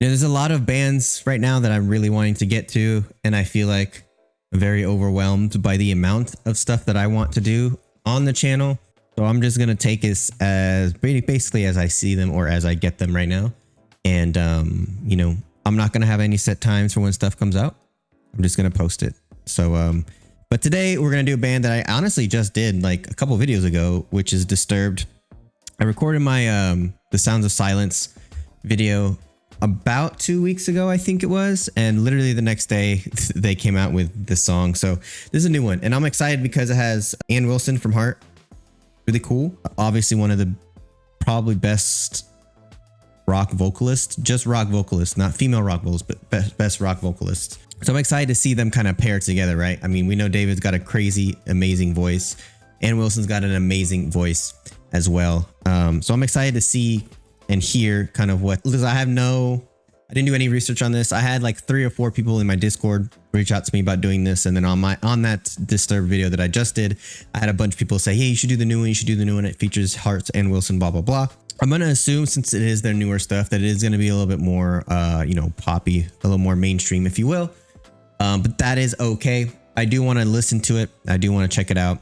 There's a lot of bands right now that I'm really wanting to get to, and I feel like I'm very overwhelmed by the amount of stuff that I want to do on the channel. So I'm just gonna take this as basically as I see them or as I get them right now. And you know, I'm not gonna have any set times for when stuff comes out. I'm just gonna post it. So but today we're gonna do a band that I honestly just did like a couple videos ago, which is Disturbed. I recorded my The Sounds of Silence video about 2 weeks ago, I think it was, and literally the next day they came out with this song. So this is a new one, and I'm excited because it has Ann Wilson from Heart. Really cool. Obviously one of the probably best rock vocalists, just rock vocalists, not female rock vocalists, but best rock vocalists. So I'm excited to see them kind of pair together, right? I mean, we know David's got a crazy, amazing voice. Ann Wilson's got an amazing voice as well. So I'm excited to see and hear kind of what, because I didn't do any research on this. I had like 3 or 4 people in my Discord reach out to me about doing this. And then on that Disturbed video that I just did, I had a bunch of people say, hey, you should do the new one. You should do the new one. It features Hearts and Wilson, blah, blah, blah. I'm going to assume, since it is their newer stuff, that it is going to be a little bit more, you know, poppy, a little more mainstream, if you will. But that is okay. I do want to listen to it. I do want to check it out.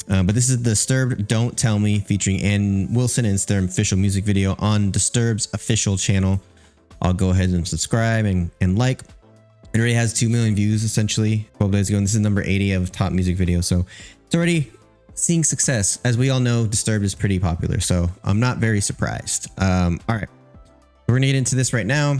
But this is Disturbed Don't Tell Me featuring Ann Wilson, and it's their official music video on Disturbed's official channel. I'll go ahead and subscribe and like. It already has 2 million views essentially 12 days ago, and this is number 80 of top music video. So it's already seeing success. As we all know, Disturbed is pretty popular, so I'm not very surprised. All right, we're gonna get into this right now.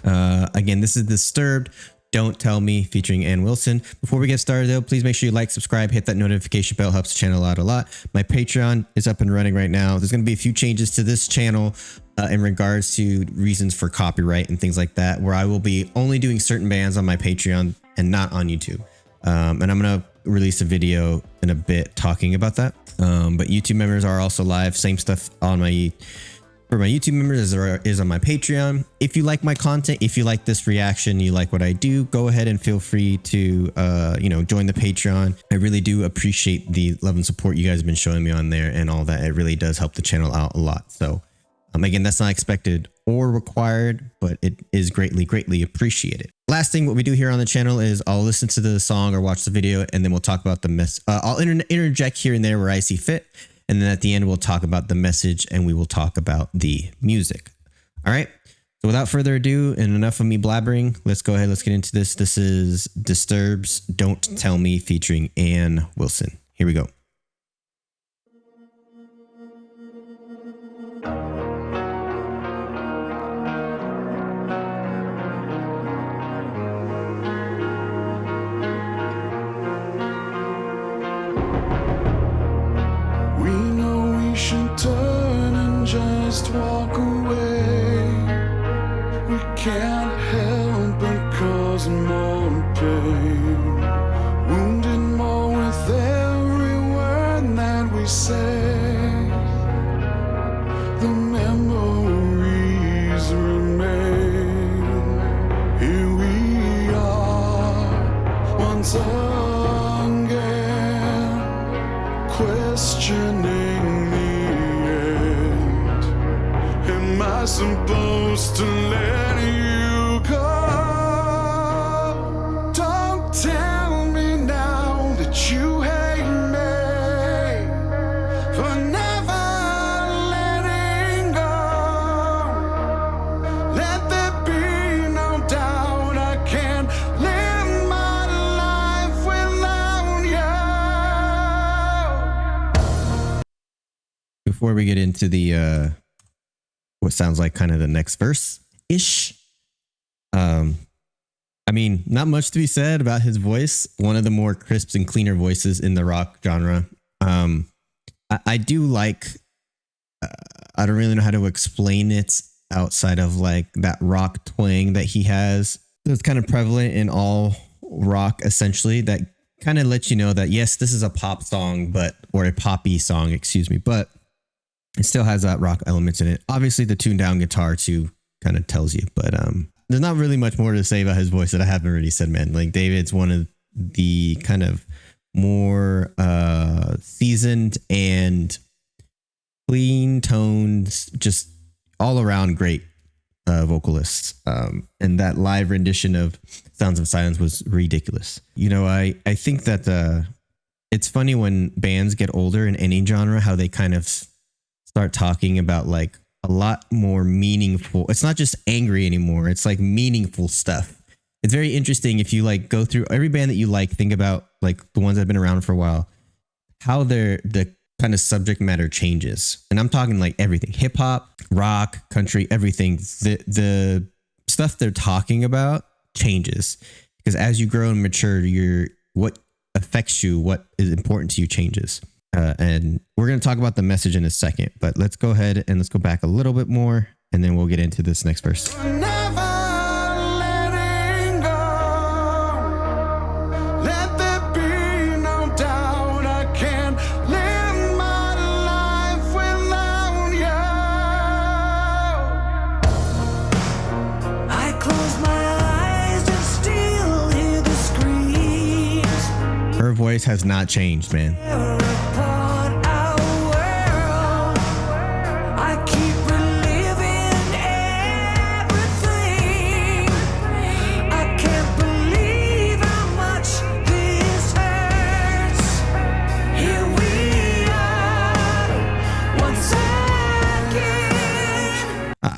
Again, this is Disturbed Don't Tell Me featuring Ann Wilson. Before we get started though, please make sure you like, subscribe, hit that notification bell. Helps the channel out a lot. My Patreon is up and running right now. There's going to be a few changes to this channel in regards to reasons for copyright and things like that, where I will be only doing certain bands on my Patreon and not on YouTube. And I'm going to release a video in a bit talking about that. But YouTube members are also live. Same stuff on for my YouTube members as there is on my Patreon. If you like my content, if you like this reaction, you like what I do, go ahead and feel free to, you know, join the Patreon. I really do appreciate the love and support you guys have been showing me on there and all that. It really does help the channel out a lot. So again, that's not expected or required, but it is greatly appreciated. Last thing, what we do here on the channel is I'll listen to the song or watch the video, and then we'll talk about the mess. I'll interject here and there where I see fit. And then at the end, we'll talk about the message and we will talk about the music. All right. So without further ado, and enough of me blabbering, let's go ahead. Let's get into this. This is Disturbed's Don't Tell Me featuring Ann Wilson. Here we go. Turn and just walk away. We can't help but cause more pain, wounded more with every word that we say. The memories remain. Here we are once again, questioning am I supposed to let you go? Don't tell me now that you hate me for never letting go. Let there be no doubt I can't live my life without you. Before we get into the what sounds like kind of the next verse-ish. I mean, not much to be said about his voice. One of the more crisp and cleaner voices in the rock genre. I do like, I don't really know how to explain it outside of like that rock twang that he has. It's kind of prevalent in all rock, essentially, that kind of lets you know that, yes, this is a pop song, or a poppy song, excuse me, but it still has that rock elements in it. Obviously, the tuned down guitar too kind of tells you, but there's not really much more to say about his voice that I haven't already said, man. Like David's one of the kind of more seasoned and clean tones, just all around great vocalists. And that live rendition of Sounds of Silence was ridiculous. You know, I think that it's funny when bands get older in any genre, how they kind of start talking about like a lot more meaningful. It's not just angry anymore. It's like meaningful stuff. It's very interesting if you like go through every band that you like, think about like the ones that have been around for a while, how the kind of subject matter changes. And I'm talking like everything, hip hop, rock, country, everything. The stuff they're talking about changes because as you grow and mature, what affects you, what is important to you changes. And we're going to talk about the message in a second, but let's go ahead and let's go back a little bit more and then we'll get into this next verse. Never letting go. Let there be no doubt I can't live my life without you. I close my eyes and still hear the screams. Her voice has not changed, man.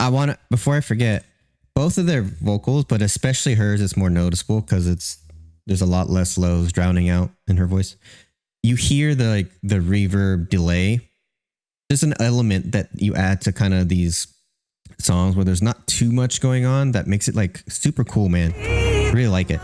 I want to, before I forget, both of their vocals, but especially hers, it's more noticeable because there's a lot less lows drowning out in her voice. You hear the reverb delay. There's an element that you add to kind of these songs where there's not too much going on that makes it like super cool, man. Really like it.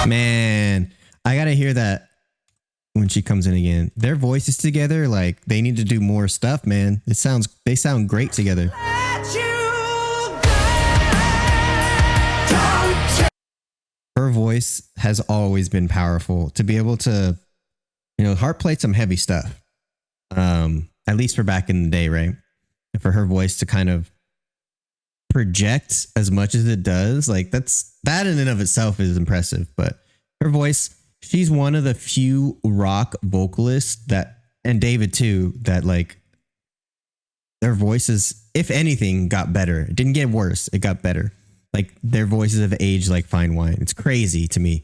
Man, I gotta hear that when she comes in again. Their voices together, like they need to do more stuff, man. They sound great together. Her voice has always been powerful to be able to, you know, Heart played some heavy stuff. At least for back in the day, right? And for her voice to kind of project as much as it does, like that in and of itself is impressive. But her voice, she's one of the few rock vocalists that, and David too, that like their voices, if anything, got better. It didn't get worse, it got better. Like their voices have aged like fine wine. It's crazy to me.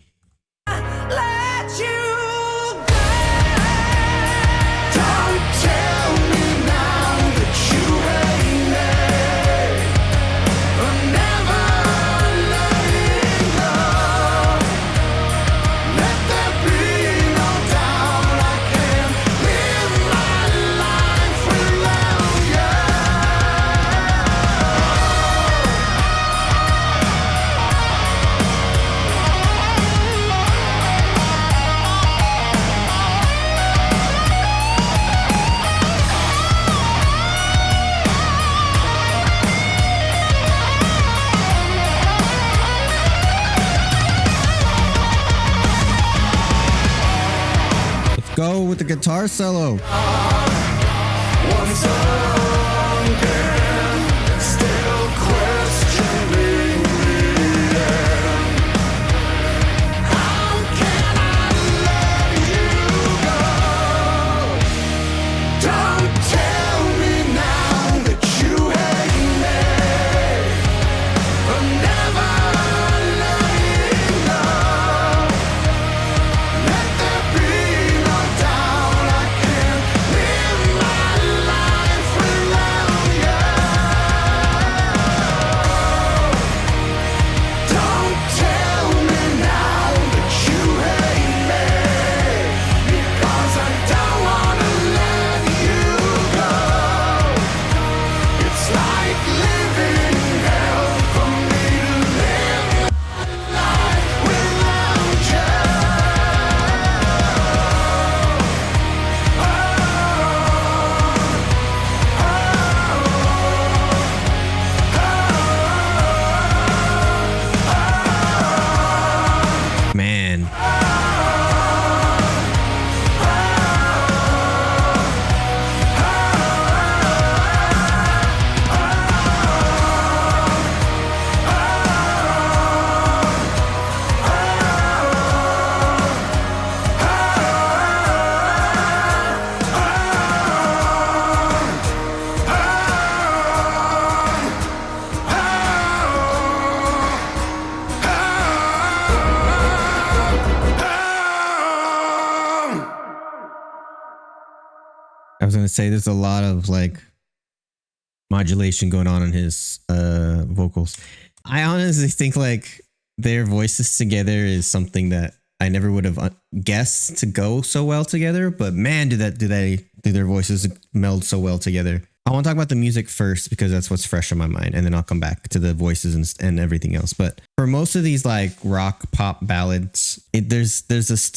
Go with the guitar solo. Once again, still questioning the end. How can I let you go? Don't tell me now that you hate me. I'm never letting go. Let there be no doubt I can't live my life without you. rhythm. I was gonna say there's a lot of like modulation going on in his vocals. I honestly think like their voices together is something that I never would have guessed to go so well together. But man, do their voices meld so well together. I want to talk about the music first because that's what's fresh in my mind, and then I'll come back to the voices and everything else. But for most of these like rock pop ballads, there's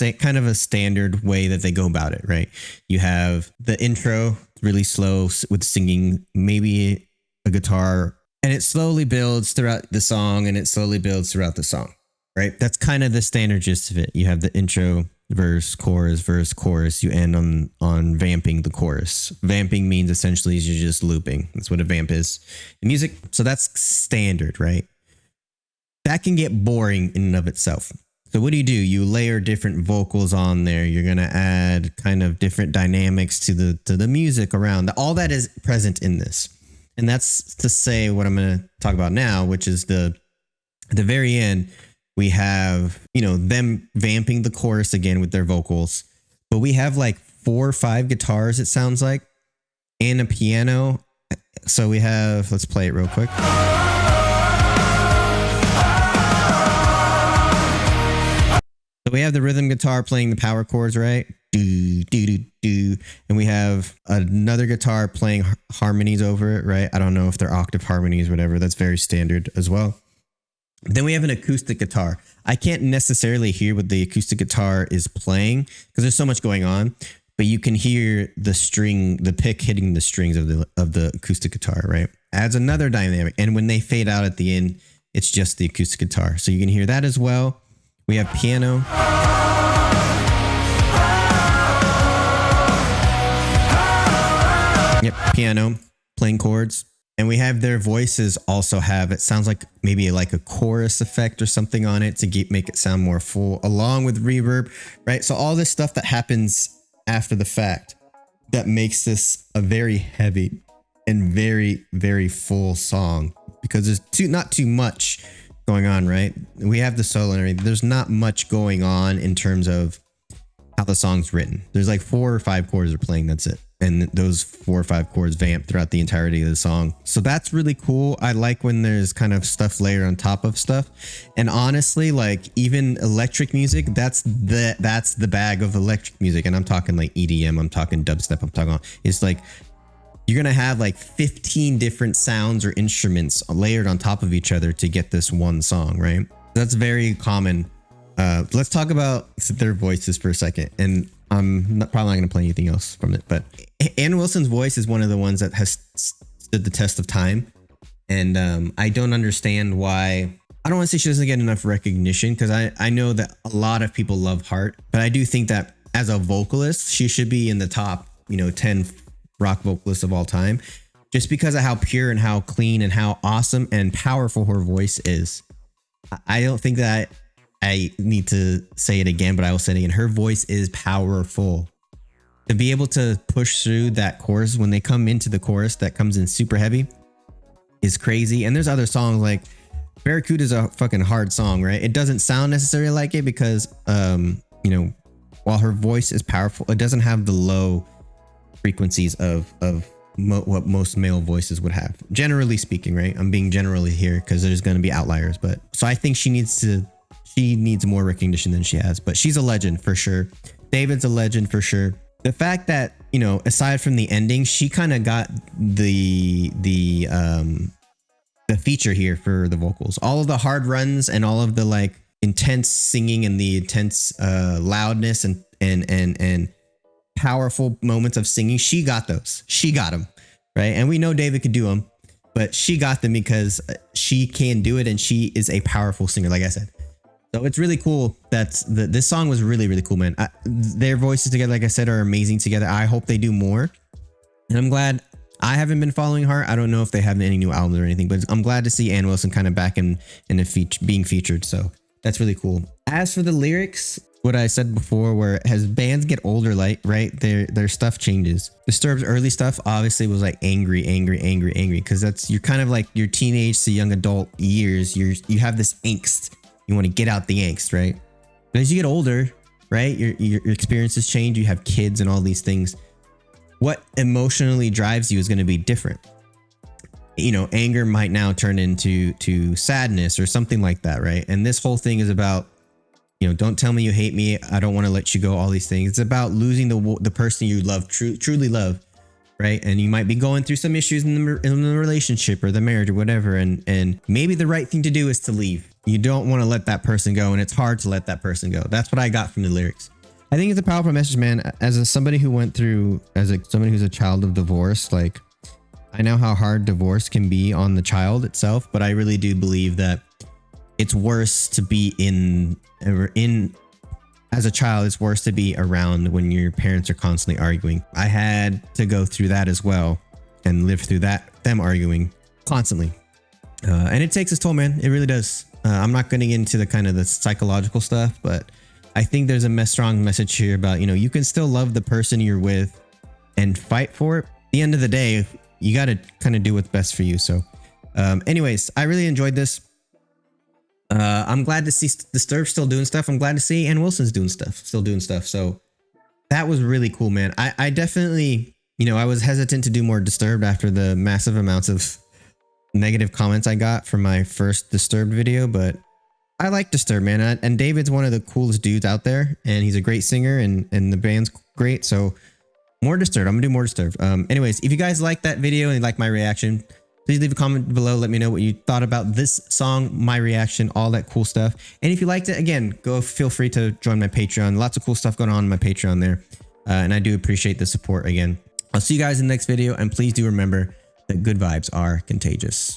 a kind of a standard way that they go about it, right? You have the intro really slow with singing, maybe a guitar, and it slowly builds throughout the song, and it slowly builds throughout the song, right? That's kind of the standard gist of it. You have the intro, verse, chorus. You end on vamping the chorus. Vamping means essentially you're just looping. That's what a vamp is in music. So that's standard, right? That can get boring in and of itself. So what do? You layer different vocals on there. You're gonna add kind of different dynamics to the music around. All that is present in this, and that's to say what I'm gonna talk about now, which is at the very end. We have, them vamping the chorus again with their vocals, but we have like 4 or 5 guitars, it sounds like, and a piano. So we have, let's play it real quick. So we have the rhythm guitar playing the power chords, right? Do, do, do, do. And we have another guitar playing harmonies over it, right? I don't know if they're octave harmonies, whatever. That's very standard as well. Then we have an acoustic guitar. I can't necessarily hear what the acoustic guitar is playing because there's so much going on, but you can hear the pick hitting the strings of the acoustic guitar, right? Adds another dynamic. And when they fade out at the end, it's just the acoustic guitar. So you can hear that as well. We have piano. Yep, piano playing chords. And we have their voices also have, it sounds like maybe like a chorus effect or something on it to make it sound more full, along with reverb, right? So all this stuff that happens after the fact that makes this a very heavy and very, very full song because there's not too much going on, right? We have the solo and everything. There's not much going on in terms of how the song's written. There's like 4 or 5 chords are playing. That's it. And those 4 or 5 chords vamp throughout the entirety of the song. So that's really cool. I like when there's kind of stuff layered on top of stuff. And honestly, like even electric music, that's the bag of electric music. And I'm talking like EDM, I'm talking dubstep, it's like you're going to have like 15 different sounds or instruments layered on top of each other to get this one song, right? That's very common. Let's talk about their voices for a second. And I'm probably not going to play anything else from it, but Ann Wilson's voice is one of the ones that has stood the test of time. And I don't understand why. I don't want to say she doesn't get enough recognition because I know that a lot of people love Heart, but I do think that as a vocalist, she should be in the top, 10 rock vocalists of all time, just because of how pure and how clean and how awesome and powerful her voice is. I don't think that I need to say it again, but I will say it again. Her voice is powerful. To be able to push through that chorus when they come into the chorus that comes in super heavy is crazy. And there's other songs like Barracuda is a fucking hard song, right? It doesn't sound necessarily like it because, while her voice is powerful, it doesn't have the low frequencies of what most male voices would have. Generally speaking, right? I'm being generally here because there's going to be outliers, but so I think she needs more recognition than she has, but she's a legend for sure. David's a legend for sure. The fact that, aside from the ending, she kind of got the feature here for the vocals. All of the hard runs and all of the like intense singing and the intense loudness and powerful moments of singing, she got those. She got them, right? And we know David could do them, but she got them because she can do it and she is a powerful singer, like I said. So it's really cool that this song was really, really cool, man. Their voices together, like I said, are amazing together. I hope they do more. And I'm glad. I haven't been following Heart. I don't know if they have any new albums or anything, but I'm glad to see Ann Wilson kind of back in being featured. So that's really cool. As for the lyrics, what I said before, where as bands get older, like, right, their stuff changes. Disturbed's early stuff obviously was like angry, because you're kind of like your teenage to young adult years. You have this angst. You want to get out the angst, right? But as you get older, right, your experiences change. You have kids and all these things. What emotionally drives you is going to be different. You know, anger might now turn into sadness or something like that, right? And this whole thing is about, you know, don't tell me you hate me. I don't want to let you go. All these things. It's about losing the person you love, truly love, right? And you might be going through some issues in the relationship or the marriage or whatever. And maybe the right thing to do is to leave. You don't want to let that person go, and it's hard to let that person go. That's what I got from the lyrics. I think it's a powerful message, man. As somebody who went through, somebody who's a child of divorce, like, I know how hard divorce can be on the child itself, but I really do believe that it's worse to be as a child. It's worse to be around when your parents are constantly arguing. I had to go through that as well and live through them arguing constantly. And it takes its toll, man. It really does. I'm not getting into the kind of the psychological stuff, but I think there's a strong message here about, you know, you can still love the person you're with and fight for it. At the end of the day, you got to kind of do what's best for you. So anyways, I really enjoyed this. I'm glad to see Disturbed still doing stuff. I'm glad to see Ann Wilson's still doing stuff. So that was really cool, man. I definitely, you know, I was hesitant to do more Disturbed after the massive amounts of negative comments I got from my first Disturbed video, but I like Disturbed, man. And David's one of the coolest dudes out there, and he's a great singer, and the band's great. So more Disturbed. I'm gonna do more Disturbed. Anyways, if you guys like that video and like my reaction, please leave a comment below. Let me know what you thought about this song, my reaction, all that cool stuff. And if you liked it, again, feel free to join my Patreon. Lots of cool stuff going on in my Patreon there. And I do appreciate the support again. I'll see you guys in the next video, and please do remember that good vibes are contagious.